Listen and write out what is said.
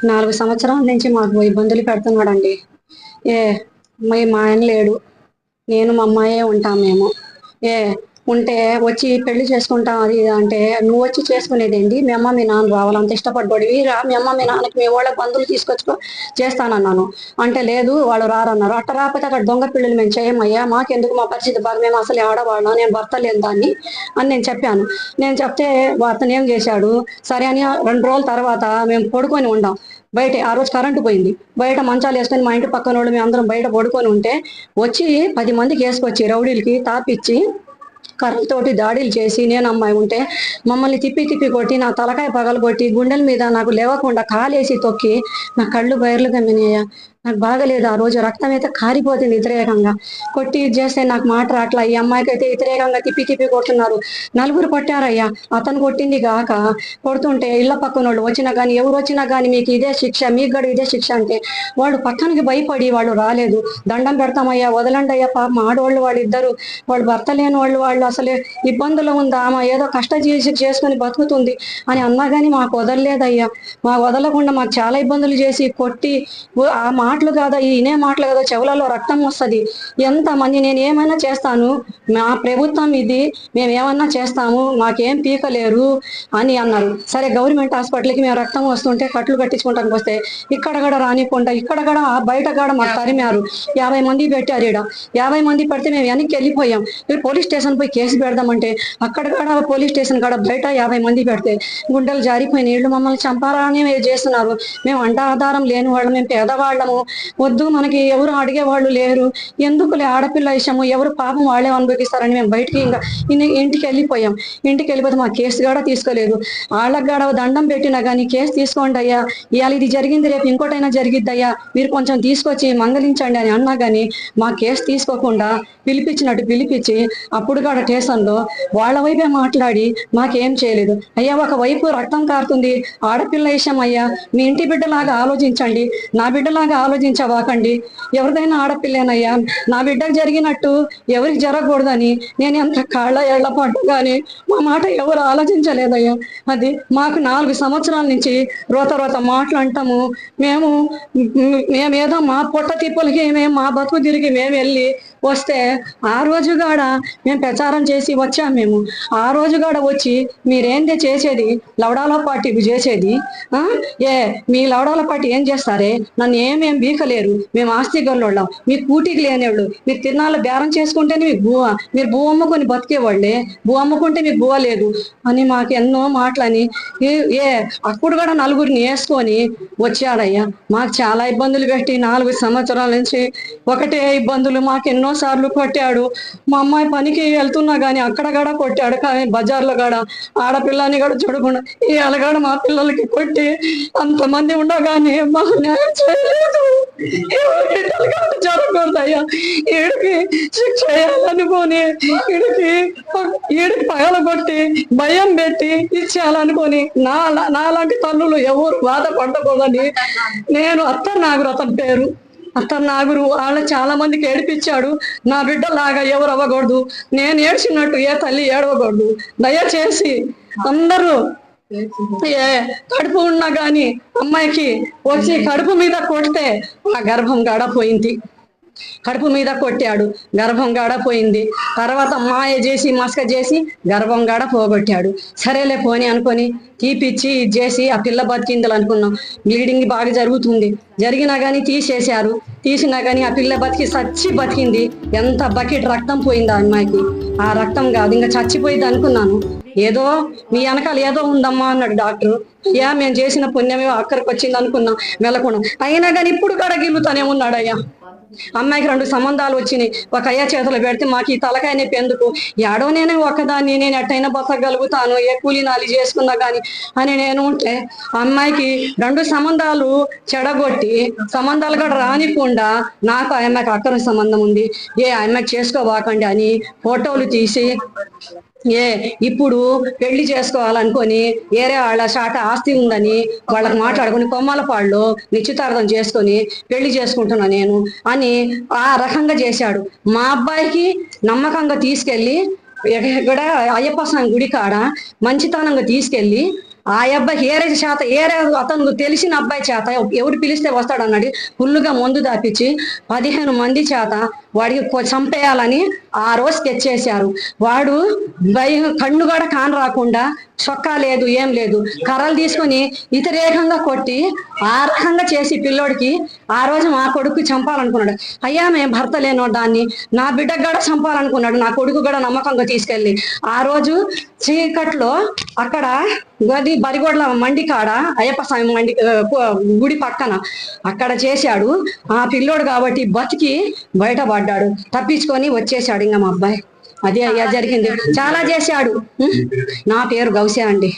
4 సంవత్సరాల నుంచి మాకు ఇబ్బందులు పెడుతున్నాడండి. మా ఆయన లేడు, నేను మా అమ్మాయే ఉంటాం. మేము ఉంటే వచ్చి పెళ్లి చేసుకుంటాం అది అంటే, నువ్వు వచ్చి చేసుకునేదేంటి, మీ అమ్మ మీ నాన్న రావాలంత ఇష్టపడ్డాడు, రా మీ అమ్మ మీ నాన్నకి మీ వాళ్ళ బంధువులు తీసుకొచ్చుకో చేస్తానన్నాను. అంటే లేదు వాళ్ళు రారన్నారు. అట్ట రాకపోతే అక్కడ దొంగ పెళ్ళిళ్ళు మేము చేయమయ్యా, మాకెందుకు, మా పరిస్థితి బాగా, మేము అసలు ఆడవాళ్ళం, నేను భర్త లేని దాన్ని అని నేను చెప్పాను. నేను చెప్తే అతను ఏం చేశాడు, సరే అని 2 రోజుల తర్వాత మేము పడుకొని ఉండాం బయట. ఆ రోజు కరెంటు పోయింది, బయట మంచాలు వేసుకొని మా ఇంటి పక్కన వాళ్ళు మేము అందరం బయట పడుకొని ఉంటే వచ్చి 10 మందికి వేసుకొచ్చి రౌడీలకి తాపిచ్చి కర్రలతోటి దాడులు చేసి, నేను అమ్మాయి ఉంటే మమ్మల్ని తిప్పి తిప్పి కొట్టి, నా తలకాయ పగలు కొట్టి, గుండెల మీద నాకు లేవకుండా కాలేసి తొక్కి నా కళ్ళు బయర్లు కమ్మినాయ్యా. నాకు బాగలేదు. ఆ రోజు రక్తం అయితే కారిపోతుంది వ్యతిరేకంగా. కొట్టి చేస్తే నాకు మాట రాట్లా. ఈ అమ్మాయికి అయితే వ్యతిరేకంగా తిప్పి తిప్పి కొట్టున్నారు. 4 కొట్టారయ్యా. అతను కొట్టింది కాక కొడుతుంటే ఇళ్ల పక్కన వాళ్ళు వచ్చినా కానీ, ఎవరు వచ్చినా కానీ మీకు ఇదే శిక్ష, మీకు కూడా ఇదే శిక్ష అంటే వాళ్ళు పక్కనకి భయపడి వాళ్ళు రాలేదు. దండం పెడతామయ్యా, వదలండి అయ్యా, పాపం ఆడవాళ్ళు వాళ్ళు ఇద్దరు, వాళ్ళు భర్త లేని వాళ్ళు అసలు ఇబ్బందులు ఉందా, ఆమె ఏదో కష్టజీవి చేసుకుని బతుకుతుంది అని అన్నా కానీ మాకు వదలలేదయ్యా. మాకు వదలకుండా మాకు చాలా ఇబ్బందులు చేసి కొట్టి, ఆ మాటలు కాదా, ఇనే మాటలు కదా, చెవులలో రక్తం వస్తుంది. ఎంతమంది, నేను ఏమైనా చేస్తాను, మా ప్రభుత్వం ఇది, మేము ఏమన్నా చేస్తాము, మాకేం పీకలేరు అని అన్నారు. సరే గవర్నమెంట్ హాస్పిటల్కి మేము రక్తం వస్తుంటే కట్లు కట్టించుకుంటానికి వస్తే ఇక్కడ కూడా రానికుండా, ఇక్కడ కూడా బయట కూడా మాకు తరిమారు. 50 మంది పెట్టారు. ఈడ 50 మంది పెడితే మేము వెనక్కి వెళ్ళిపోయాం. పోలీస్ స్టేషన్ పోయి కేసు పెడదామంటే అక్కడ కూడా పోలీస్ స్టేషన్ కాడ బయట 50 మంది పెడితే గుండెలు జారిపోయిన వీళ్ళు మమ్మల్ని చంపాలని చేస్తున్నారు. మేము అంట ఆధారం లేని వాళ్ళం, మేము పేదవాళ్ళము, వద్దు మనకి ఎవరు అడిగేవాళ్ళు లేరు, ఎందుకులే ఆడపిల్ల విషయము, ఎవరు పాపం వాళ్ళే అనుభవిస్తారని మేము బయటికి ఇంకా ఇంటికి వెళ్ళిపోయాం. ఇంటికి వెళ్ళిపోతే మా కేసు కూడా తీసుకోలేదు. వాళ్ళకి కూడా దండం పెట్టినా కానీ కేసు తీసుకోండి అయ్యా, ఇవాళ ఇది జరిగింది, రేపు ఇంకోటైనా జరిగిద్దయ్యా, మీరు కొంచెం తీసుకొచ్చి మంగళించండి అని అన్నా కానీ మా కేసు తీసుకోకుండా పిలిపించినట్టు పిలిపించి అప్పుడు కూడా స్టేషన్లో వాళ్ళ వైపే మాట్లాడి మాకేం చేయలేదు. అయ్యా ఒకవైపు రక్తం కారుతుంది, ఆడపిల్ల విషయం అయ్యా, మీ ఇంటి బిడ్డలాగా ఆలోచించండి, నా బిడ్డలాగా ఆలోచించవాకండి. ఎవరిదైనా ఆడపిల్లేనయ్యా, నా బిడ్డకు జరిగినట్టు ఎవరికి జరగకూడదని నేను ఎంత కాళ్ళ ఏళ్ల పడ్డా కానీ మా మాట ఎవరు ఆలోచించలేదయ్యా. అది మాకు 4 సంవత్సరాల నుంచి రోత మాటలు మేమేదో మా పొట్ట తిప్పులకి మేము మా బతుకు తిరిగి మేము వెళ్ళి వస్తే ఆ రోజు కాడ మేము ప్రచారం చేసి వచ్చాము. మేము ఆ రోజు కాడ వచ్చి మీరేందే చేసేది, లవడాల పార్టీకి చేసేది, మీ లవడాల పార్టీ ఏం చేస్తారే, నన్ను ఏమేం బీకలేరు, మేము ఆస్తి గల్లోళ్ళం, మీ కూటికి లేనివాళ్ళు, మీరు తిరునాళ్ళు బేరం చేసుకుంటేనే మీకు బువ్వ, మీరు భూ అమ్ముకొని బతికేవాళ్ళే, భూ అమ్ముకుంటే మీకు బువ్వ లేదు అని మాకు ఎన్నో మాటలని అప్పుడు కూడా 4గురిని వేసుకొని వచ్చాడయ్యా. మాకు చాలా ఇబ్బందులు పెట్టి 4 సంవత్సరాల నుంచి ఒకటే ఇబ్బందులు. మాకు ఎన్నోసార్లు కొట్టాడు. మా అమ్మాయి పనికి వెళ్తున్నా కానీ అక్కడ కూడా కొట్టాడు. కానీ బజార్లో కూడా ఆడపిల్లని కూడా చూడకుండా ఈ అలగాడ మా పిల్లలకి కొట్టి అంతమంది ఉండగానే మాకు న్యాయం చేయలేదు. జరగకూడదయ్యా, ఈడికి శిక్ష వేయాలనుకొని ఈడికి పగలగొట్టి భయం పెట్టి ఇచ్చేయాలనుకొని నాలాంటి తల్లులు ఎవరు బాధపడకూడదని నేను అత్తర్ అతని పేరు అతను నాగురు వాళ్ళ చాలా మందికి ఏడిపించాడు. నా బిడ్డలాగా ఎవరు అవ్వకూడదు, నేను ఏడ్చినట్టు ఏ తల్లి ఏడవకూడదు, దయచేసి అందరూ కడుపు ఉన్నా గాని అమ్మాయికి వచ్చి కడుపు మీద కొడితే ఆ గర్భం గడపోయింది. కడుపు మీద కొట్టాడు, గర్భం గడపోయింది. తర్వాత మాయ చేసి మస్క చేసి గర్భం గడ పోగొట్టాడు. సరేలే పోని అనుకొని తీపిచ్చి ఇది చేసి ఆ పిల్ల బతికిందలు అనుకున్నాం. బ్లీడింగ్ బాగా జరుగుతుంది, జరిగినా కానీ తీసేశారు. తీసినా కానీ ఆ పిల్ల బతికింది. ఎంత బకెట్ రక్తం పోయింది ఆ అమ్మాయికి. ఆ రక్తం కాదు ఇంకా చచ్చిపోయింది అనుకున్నాను. ఏదో మీ వెనకాల ఏదో ఉందమ్మా అన్నాడు డాక్టర్. మేము చేసిన పుణ్యమే అక్కడికి వచ్చింది అనుకున్నాం వెళ్ళకుండా. అయినా కానీ ఇప్పుడు కూడా గిల్లుతానే ఉన్నాడు అయ్యా. అమ్మాయికి 2 సంబంధాలు వచ్చినాయి. ఒక అయ్య చేతులు పెడితే మాకు ఈ తలకాయ నొప్పి ఎందుకు, ఏడో నేనే ఒకదాన్ని, నేను ఎట్టయినా బతకగలుగుతాను, ఏ కూలి నాలి చేసుకున్నా కానీ అని నేను ఉంటే అమ్మాయికి 2 సంబంధాలు చెడగొట్టి సంబంధాలు కూడా రానికుండా నాకు ఆ అమ్మాయికి అక్రమ సంబంధం ఉంది, అమ్మాయికి చేసుకోవాకండి అని ఫోటోలు తీసి ఇప్పుడు పెళ్లి చేసుకోవాలనుకొని వేరే వాళ్ళ శాట ఆస్తి ఉందని వాళ్ళకి మాట్లాడుకుని కొమ్మలపాడులో నిశ్చితార్థం చేసుకొని పెళ్లి చేసుకుంటున్నా నేను అని ఆ రకంగా చేశాడు. మా అబ్బాయికి నమ్మకంగా తీసుకెళ్ళి కూడా అయ్యప్ప స్వామి గుడి కాడ మంచితనంగా తీసుకెళ్ళి ఆ అబ్బాయి ఏరే అతను తెలిసిన అబ్బాయి చేత ఎవడు పిలిస్తే వస్తాడు అన్నాడు ఫుల్లుగా మందు దాపించి 15 మంది చేత వాడికి చంపేయాలని ఆ రోజు తెచ్చేశారు. వాడు కన్ను కూడా కాని రాకుండా చొక్కా లేదు ఏం లేదు కర్రలు తీసుకొని వ్యతిరేకంగా కొట్టి ఆ రకంగా చేసి పిల్లోడికి ఆ రోజు మా కొడుకు చంపాలనుకున్నాడు. అయ్యా మేము భర్త లేనో దాన్ని నా బిడ్డకు కూడా చంపాలనుకున్నాడు. నా కొడుకు కూడా నమ్మకంగా తీసుకెళ్ళి ఆ రోజు చీకట్లో అక్కడ గది బరిగోడ్ల మండి కాడ అయ్యప్ప స్వామి మండి గుడి పక్కన అక్కడ చేశాడు. ఆ పిల్లోడు కాబట్టి బతికి బయటపడ్డాడు, తప్పించుకొని వచ్చేసాడు. ఇంకా మా అబ్బాయి అదే అయ్యా జరిగింది. చాలా చేశాడు. నా పేరు గౌసే అండి.